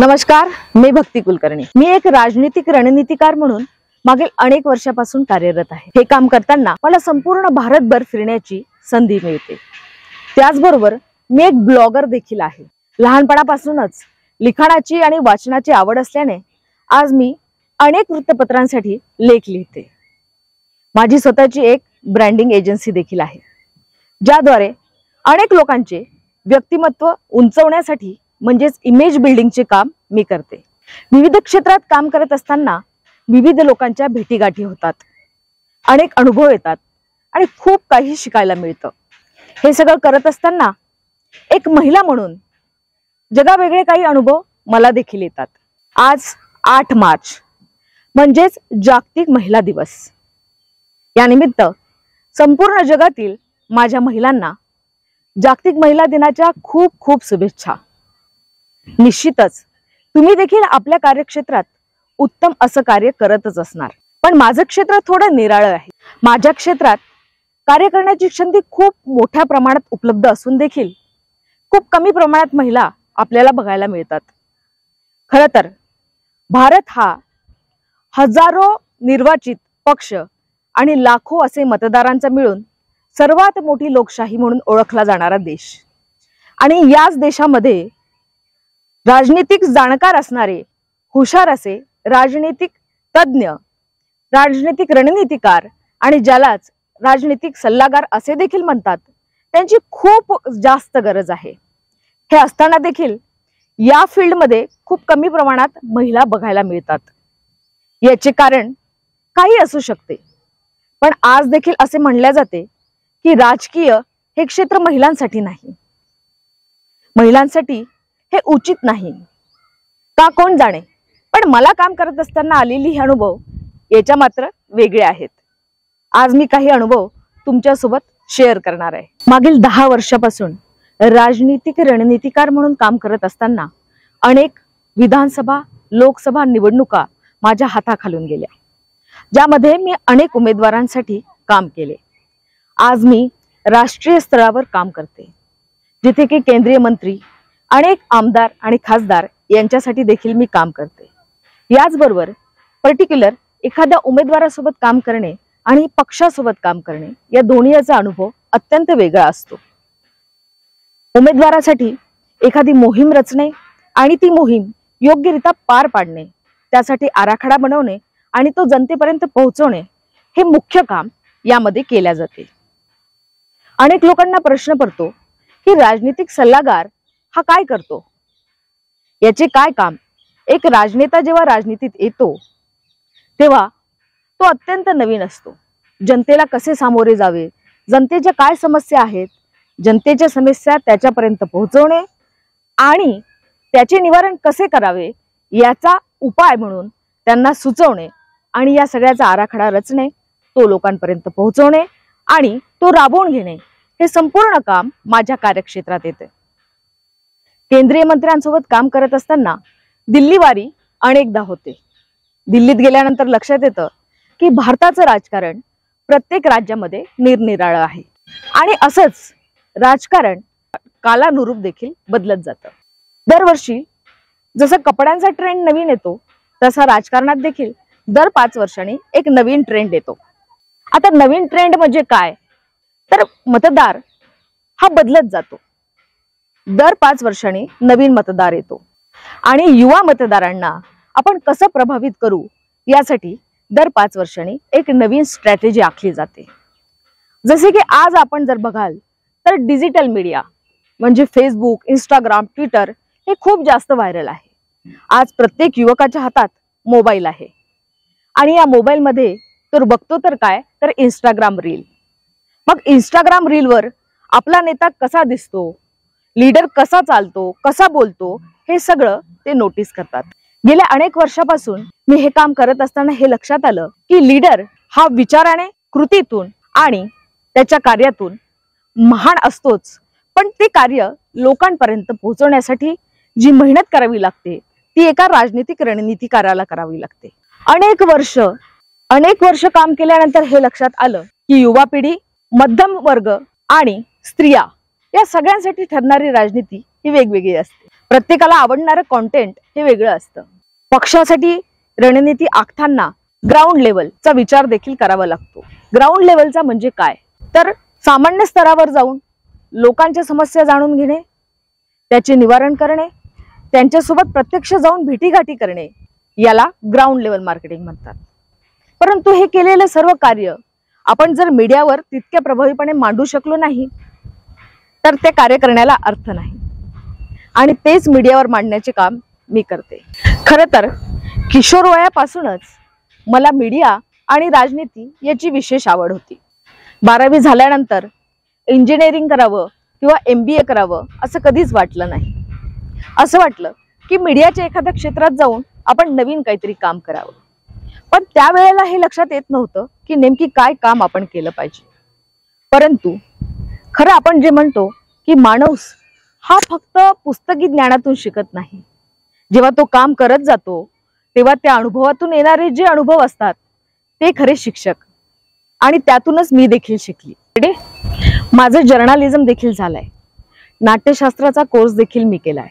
नमस्कार, मी भक्ती कुलकर्णी। मी एक राजनीतिक रणनीतिकार म्हणून मागील अनेक वर्षापासून कार्यरत आहे। हे काम करताना मला संपूर्ण भारतभर फिरण्याची संधी मिळते। त्याचबरोबर मी एक ब्लॉगर देखील आहे। लहानपणापासूनच लिखाणाची आणि वाचनाची आवड असल्याने आज मी अनेक वृत्तपत्रांसाठी लेख लिहिते। माझी स्वतःची एक ब्रँडिंग एजन्सी देखील आहे, ज्याद्वारे अनेक लोकांचे व्यक्तिमत्व उंचवण्यासाठी म्हणजेच इमेज बिल्डिंगचे काम मी करते। विविध क्षेत्रात काम करत असताना विविध लोकांच्या भेटीगाठी होतात, अनेक अनुभव येतात आणि खूप काही शिकायला मिळतं। हे सगळं करत असताना एक महिला म्हणून जगावेगळे काही अनुभव मला देखील येतात। आज 8 मार्च म्हणजेच जागतिक महिला दिवस। या निमित्त संपूर्ण जगातील माझ्या महिलांना जागतिक महिला दिनाच्या खूप खूप शुभेच्छा। निश्चितच तुम्ही देखील आपल्या कार्यक्षेत्रात उत्तम असं कार्य करतच असणार, पण माझं क्षेत्र थोडं निराळं आहे। माझ्या क्षेत्रात कार्य करण्याची संधी खूप मोठ्या प्रमाणात उपलब्ध असून देखील खूप कमी प्रमाणात महिला आपल्याला बघायला मिळतात। खरं तर भारत हा हजारो निर्वाचित पक्ष आणि लाखो असे मतदारांचा मिळून सर्वात मोठी लोकशाही म्हणून ओळखला जाणारा देश, आणि याच देशामध्ये राजनीतिक जाणकार असणारे, हुशार असे राजनीतिक तज्ञ, राजनीतिक रणनीतिकार आणि ज्यालाच राजनीतिक सल्लागार असे देखील म्हणतात, त्यांची खूप जास्त गरज आहे। हे असताना देखील या फील्डमध्ये खूप कमी प्रमाणात महिला बघायला मिळतात। याचे कारण काही असू शकते, पण आज देखील असे म्हणले जाते की राजकीय हे क्षेत्र महिलांसाठी नाही, महिलांसाठी हे उचित नाही। का कोण जाणे, पण मला काम करत असताना आलेली हे अनुभव याच्या मात्र वेगळे आहेत। आज मी काही अनुभव तुमच्या सोबत शेअर करणार आहे। मागील 10 वर्षापासून राजनीतिक रणनीतिकार म्हणून काम करत असताना अनेक विधानसभा, लोकसभा निवडणुका माझ्या हाताखालून गेल्या, ज्यामध्ये मी अनेक उमेदवारांसाठी काम केले। आज मी राष्ट्रीय स्तरावर काम करते, जिथे की केंद्रीय मंत्री, अनेक आमदार आणि खासदार यांच्यासाठी देखील मी काम करते। याचबरोबर पर्टिक्युलर एखाद्या उमेदवारासोबत काम करणे आणि पक्षासोबत काम करणे या दोन्हीचा अनुभव अत्यंत वेगळा असतो। उमेदवारासाठी एखादी मोहीम रचणे आणि ती मोहीम योग्यरित्या पार पाडणे, त्यासाठी आराखडा बनवणे आणि तो जनतेपर्यंत पोहोचवणे हे मुख्य काम यामध्ये केले जाते। अनेक लोकांना प्रश्न पडतो की राजनीतिक सल्लागार हा काय करतो, याचे काय काम। एक राजनेता जेव्हा राजनीतीत येतो तेव्हा तो अत्यंत नवीन असतो। जनतेला कसे सामोरे जावे, जनतेच्या काय समस्या आहेत, जनतेच्या समस्या त्याच्यापर्यंत पोहोचवणे आणि त्याचे निवारण कसे करावे याचा उपाय म्हणून त्यांना सुचवणे आणि या सगळ्याचा आराखडा रचणे, तो लोकांपर्यंत पोहोचवणे आणि तो राबवून घेणे, हे संपूर्ण काम माझ्या कार्यक्षेत्रात येते। केंद्रीय मंत्र्यांसोबत काम करत असताना दिल्लीवारी अनेकदा होते। दिल्लीत गेल्यानंतर लक्षात येतं की भारताचं राजकारण प्रत्येक राज्यामध्ये निरनिराळं आहे, आणि असंच राजकारण कालानुरूप देखील बदलत जातं। दरवर्षी जसं कपड्यांचा ट्रेंड नवीन येतो, तसा राजकारणात देखील दर 5 वर्षांनी एक नवीन ट्रेंड येतो। आता नवीन ट्रेंड म्हणजे काय, तर मतदार हा बदलत जातो। दर 5 वर्षांनी नवीन मतदार येतो आणि युवा मतदारांना आपण कसं प्रभावित करू यासाठी दर 5 वर्षांनी एक नवीन स्ट्रॅटेजी आखली जाते। जसे की आज आपण जर बघाल तर डिजिटल मीडिया म्हणजे फेसबुक, इंस्टाग्राम, ट्विटर हे खूप जास्त व्हायरल आहे। आज प्रत्येक युवकाच्या हातात मोबाईल आहे आणि या मोबाईलमध्ये तो बघतो तर काय, तर इंस्टाग्राम रील। मग इंस्टाग्राम रीलवर आपला नेता कसा दिसतो, लीडर कसा चालतो, कसा बोलतो, हे सगळं ते नोटीस करतात। गेल्या अनेक वर्षापासून मी हे काम करत असताना हे लक्षात आलं की लीडर हा विचाराने, कृतीतून आणि त्याच्या कार्यातून महान असतोच, पण ते कार्य लोकांपर्यंत पोहोचवण्यासाठी जी मेहनत करावी लागते ती एका राजनीतिक रणनीतिकाराला करावी लागते। अनेक वर्ष काम केल्यानंतर हे लक्षात आलं की युवा पिढी, मध्यम वर्ग आणि स्त्रिया या सगळ्यांसाठी ठरणारी राजनीती ही वेगवेगळी असते। प्रत्येकाला आवडणारं कॉन्टेंट हे वेगळं असतं. पक्षासाठी रणनीती आखताना ग्राउंड लेवलचा विचार देखील करावा लागतो. ग्राउंड लेवलचा म्हणजे काय, तर सामान्य स्तरावर जाऊन लोकांच्या समस्या जाणून घेणे, त्याचे निवारण करणे, त्यांच्यासोबत प्रत्यक्ष जाऊन भेटीगाठी करणे, याला ग्राउंड लेवल मार्केटिंग म्हणतात. परंतु हे केलेलं सर्व कार्य आपण जर मीडियावर तितक्या प्रभावीपणे मांडू शकलो नाही तर ते कार्य करण्याला अर्थ नाही. आणि तेच मीडियावर मांडण्याचे काम मी करते. खरं तर किशोर वयापासूनच मला मीडिया आणि राजनीती याची विशेष आवड होती. 12वी झाल्यानंतर इंजिनिअरिंग करावं किंवा MBA करावं असं कधीच वाटलं नाही. असं वाटलं की मीडियाच्या एखाद्या क्षेत्रात जाऊन आपण नवीन काहीतरी काम करावं. पण त्यावेळेला हे लक्षात येत नव्हतं की नेमकी काय काम आपण केलं पाहिजे. परंतु खरं आपण जे म्हणतो की माणूस हा फक्त पुस्तकी ज्ञानातून शिकत नाही. जेव्हा तो काम करत जातो तेव्हा त्या अनुभवातून येणारे जे अनुभव असतात ते खरे शिक्षक. आणि त्यातूनच मी देखील शिकली. माझं जर्नलिझम देखील झालंय. नाट्यशास्त्राचा कोर्स देखील मी केलाय.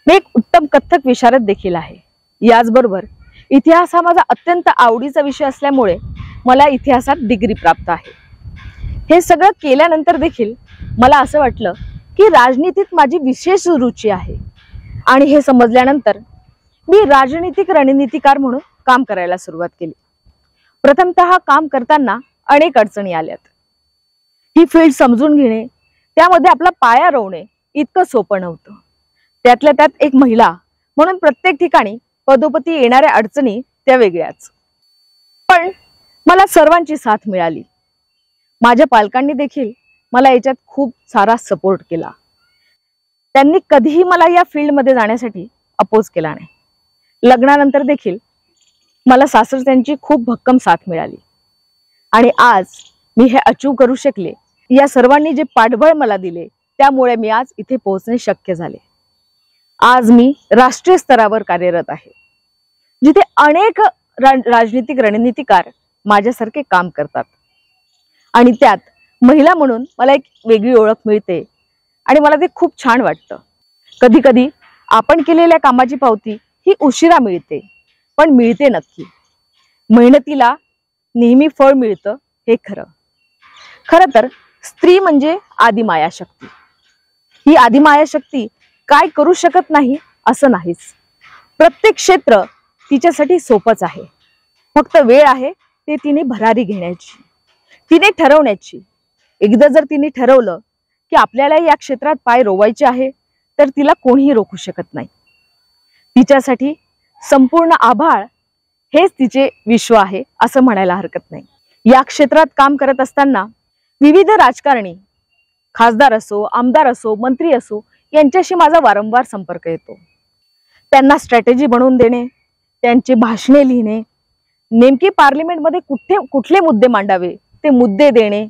मी एक उत्तम कथ्थक विशारद देखील आहे. याचबरोबर इतिहास हा माझा अत्यंत आवडीचा विषय असल्यामुळे मला इतिहासात डिग्री प्राप्त आहे. हे सगळं केल्यानंतर देखील मला असं वाटलं की राजनीतीत माझी विशेष रुची आहे. आणि हे समजल्यानंतर मी राजनीतिक रणनीतिकार म्हणून काम करायला सुरुवात केली. प्रथमतः काम करताना अनेक अडचणी आल्यात. ही फील्ड समजून घेणे, त्यामध्ये आपला पाया रोवणे इतकं सोपं नव्हतं. त्यातल्या त्यात एक महिला म्हणून प्रत्येक ठिकाणी पदोपदी येणाऱ्या अडचणी त्या वेगळ्याच. पण मला सर्वांची साथ मिळाली. माझ्या पालकांनी देखील मला याच्यात खूप सारा सपोर्ट केला. त्यांनी कधीही मला या फील्डमध्ये जाण्यासाठी अपोज केला नाही. लग्नानंतर देखील मला सासरच्यांची खूप भक्कम साथ मिळाली. आणि आज मी हे अचीव करू शकले. या सर्वांनी जे पाठबळ मला दिले त्यामुळे मी आज इथे पोहोचणे शक्य झाले. आज मी राष्ट्रीय स्तरावर कार्यरत आहे, जिथे अनेक राजनीतिक रणनीतिकार माझ्यासारखे काम करतात. आणि त्यात महिला म्हणून मला एक वेगळी ओळख मिळते आणि मला ते खूप छान वाटतं. कधी कधी आपण केलेल्या कामाची पावती ही उशिरा मिळते, पण मिळते नक्की. मेहनतीला नेहमी फळ मिळतं हे खरं. खरं तर स्त्री म्हणजे आदिमाया शक्ती. ही आदिमाया शक्ती काय करू शकत नाही असं नाहीच. प्रत्येक क्षेत्र तिच्यासाठी सोपंच आहे. फक्त वेळ आहे ते तिने भरारी घेण्याची, तिने ठरवण्याची. एकदा जर तिने ठरवलं की आपल्याला या क्षेत्रात पाय रोवायचे आहे तर तिला कोणीही रोखू शकत नाही. तिच्यासाठी संपूर्ण आभाळ हेच तिचे विश्व आहे असं म्हणायला हरकत नाही. या क्षेत्रात काम करत असताना विविध राजकारणी, खासदार असो, आमदार असो, मंत्री असो, यांच्याशी माझा वारंवार संपर्क येतो. त्यांना स्ट्रॅटेजी बनवून देणे, त्यांची भाषणे लिहिणे, नेमकी पार्लिमेंटमध्ये कुठले मुद्दे मांडावे ते मुद्दे देणे,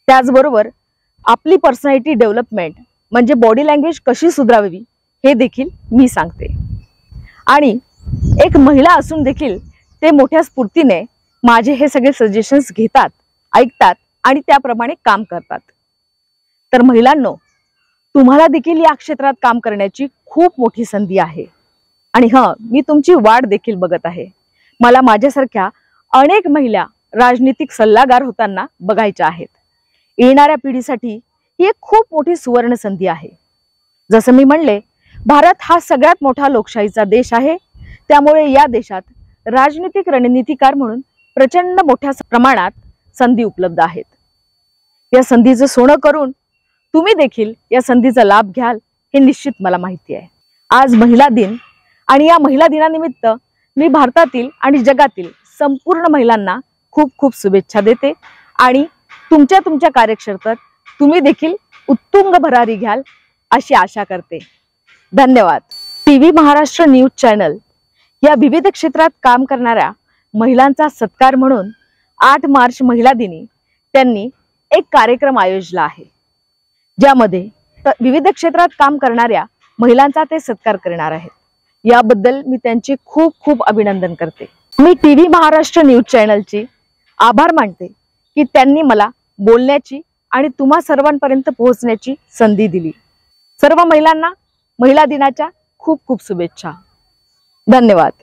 त्याचबरोबर आपली पर्सनॅलिटी डेव्हलपमेंट म्हणजे बॉडी लँग्वेज कशी सुधारावी हे देखील मी सांगते. आणि एक महिला असून देखील ते मोठ्या स्फूर्तीने माझे हे सगळे सजेशन्स घेतात, ऐकतात आणि त्याप्रमाणे काम करतात. तर महिलांनो, तुम्हाला देखील या क्षेत्रात काम करण्याची खूप मोठी संधी आहे. आणि मी तुमची वाट देखील बघत आहे. मला माझ्यासारख्या अनेक महिला राजनीतिक सल्लागार होताना बघायच्या आहेत. येणाऱ्या पिढीसाठी ही एक खूप मोठी सुवर्ण संधी आहे. जसं मी म्हणले, भारत हा सगळ्यात मोठा लोकशाहीचा देश आहे. त्यामुळे या देशात राजनीतिक रणनीतिकार म्हणून प्रचंड मोठ्या प्रमाणात संधी उपलब्ध आहेत. या संधीचं सोनं करून तुम्ही देखील या संधीचा लाभ घ्याल हे निश्चित मला माहिती आहे. आज महिला दिन आणि या महिला दिनानिमित्त मी भारतातील आणि जगातील संपूर्ण महिलांना खूप खूप शुभेच्छा देते. आणि तुमच्या कार्यक्षेत्रात तुम्ही देखील उत्तुंग भरारी घ्याल अशी आशा करते. धन्यवाद. TV महाराष्ट्र न्यूज चॅनल या विविध क्षेत्रात काम करणाऱ्या महिलांचा सत्कार म्हणून 8 मार्च महिला दिनी त्यांनी एक कार्यक्रम आयोजला आहे, ज्यामध्ये विविध क्षेत्रात काम करणाऱ्या महिलांचा ते सत्कार करणार आहेत. याबद्दल मी त्यांचे खूप खूप अभिनंदन करते. मी TV महाराष्ट्र न्यूज चॅनलची आभार मानते की त्यांनी मला बोलण्याची आणि तुम्हा सर्वांपर्यंत पोहोचण्याची संधी दिली. सर्व महिलांना महिला दिनाच्या खूप खूप शुभेच्छा. धन्यवाद.